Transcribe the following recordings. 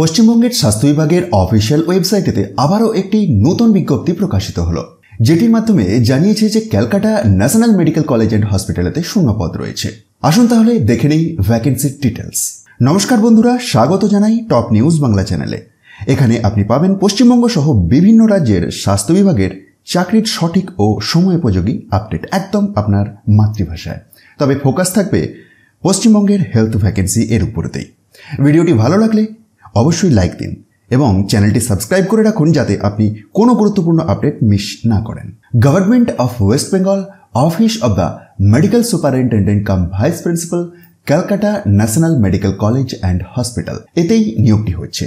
পশ্চিমবঙ্গের স্বাস্থ্য বিভাগের অফিসিয়াল ওয়েবসাইটেতে আবারও একটি নতুন বিজ্ঞপ্তি প্রকাশিত হলো, যেটির মাধ্যমে জানিয়েছে যে Calcutta national medical college and হসপিটালেতে শূন্যপদ রয়েছে। আসুন তাহলে দেখে নেই ভ্যাকেন্সির ডিটেলস। নমস্কার বন্ধুরা, স্বাগত জানাই টপ নিউজ বাংলা চ্যানেলে। এখানে আপনি পাবেন পশ্চিমবঙ্গ সহ বিভিন্ন রাজ্যের স্বাস্থ্য বিভাগের চাকরির সঠিক ও সময়োপযোগী আপডেট, একদম আপনার মাতৃভাষায়। তবে ফোকাস থাকবে পশ্চিমবঙ্গের হেলথ ভ্যাকেন্সি এর উপরেতেই। ভিডিওটি ভালো লাগলে অবশ্যই লাইক দিন এবং চ্যানেলটি সাবস্ক্রাইব করে রাখুন যাতে আপনি কোনো গুরুত্বপূর্ণ আপডেট মিস না করেন। Government of West Bengal, office of the medical superintendent cum vice principal, Calcutta national medical college and hospital, এতেই নিয়োগটি হচ্ছে।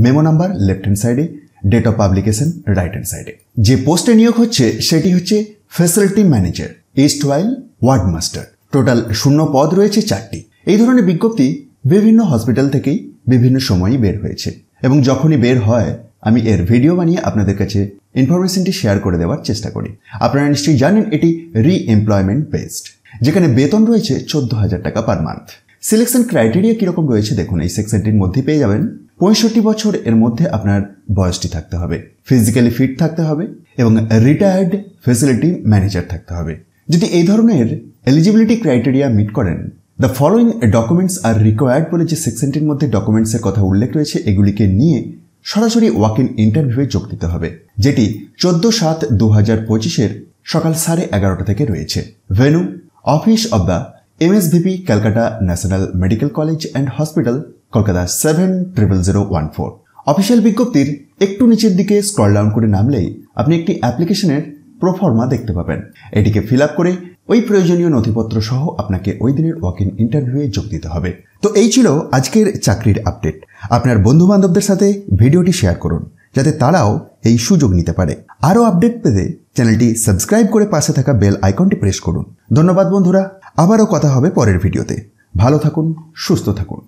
মেমো নাম্বার লেফট হ্যান্ড সাইডে, date of publication right hand সাইডে। যে পোস্টে নিয়োগ হচ্ছে সেটি হচ্ছে facility manager, erstwhile ward master. Total শূন্য পদ রয়েছে 4টি। এই ধরনের বিজ্ঞপ্তি বিভিন্ন হসপিটাল থেকেই বিভিন্ন সময়ই বের হয়েছে এবং যখনই বের হয় আমি এর ভিডিও বানিয়ে আপনাদের কাছে ইনফরমেশনটি শেয়ার করে দেওয়ার চেষ্টা করি। আপনারা নিশ্চয়ই জানেন এটি রি-এমপ্লয়মেন্ট বেসড, যেখানে বেতন রয়েছে 14,000 টাকা পার মান্থ। সিলেকশন ক্রাইটেরিয়া কিরকম রয়েছে দেখুন, এই সেকশনটির মধ্যে পেয়ে যাবেন 65 বছর এর মধ্যে আপনার বয়সটি থাকতে হবে, ফিজিক্যালি ফিট থাকতে হবে এবং রিটায়ার্ড ফ্যাসিলিটি ম্যানেজার থাকতে হবে। যদি এই ধরনের এলিজিবিলিটি ক্রাইটেরিয়া মিট করেন, the following documents are required বলে যে সেকশনটির মধ্যে ডকুমেন্টসের কথা উল্লেখ রয়েছে, এগুলিকে নিয়ে সরাসরি ওয়াক ইন ইন্টারভিউয়ে যোগ দিতে হবে, যেটি 14/7/2025 সকাল 11:30 থেকে রয়েছে। Venue office of the MSVP, Calcutta national medical college and hospital, Kolkata 700014। Official বিজ্ঞপ্তির একটু নিচের দিকে স্ক্রল ডাউন করে নামলেই আপনি একটি অ্যাপ্লিকেশনের প্রোফর্মা দেখতে পাবেন। এটিকে ফিল আপ করে ওই প্রয়োজনীয় নথিপত্র সহ আপনাকে ওই দিনের ওয়াক ইন ইন্টারভিউয়ে যোগ দিতে হবে। তো এই ছিল আজকের চাকরির আপডেট। আপনার বন্ধু বান্ধবদের সাথে ভিডিওটি শেয়ার করুন যাতে তারাও এই সুযোগ নিতে পারে। আরও আপডেট পেতে চ্যানেলটি সাবস্ক্রাইব করে পাশে থাকা বেল আইকনটি প্রেস করুন। ধন্যবাদ বন্ধুরা, আবারও কথা হবে পরের ভিডিওতে। ভালো থাকুন, সুস্থ থাকুন।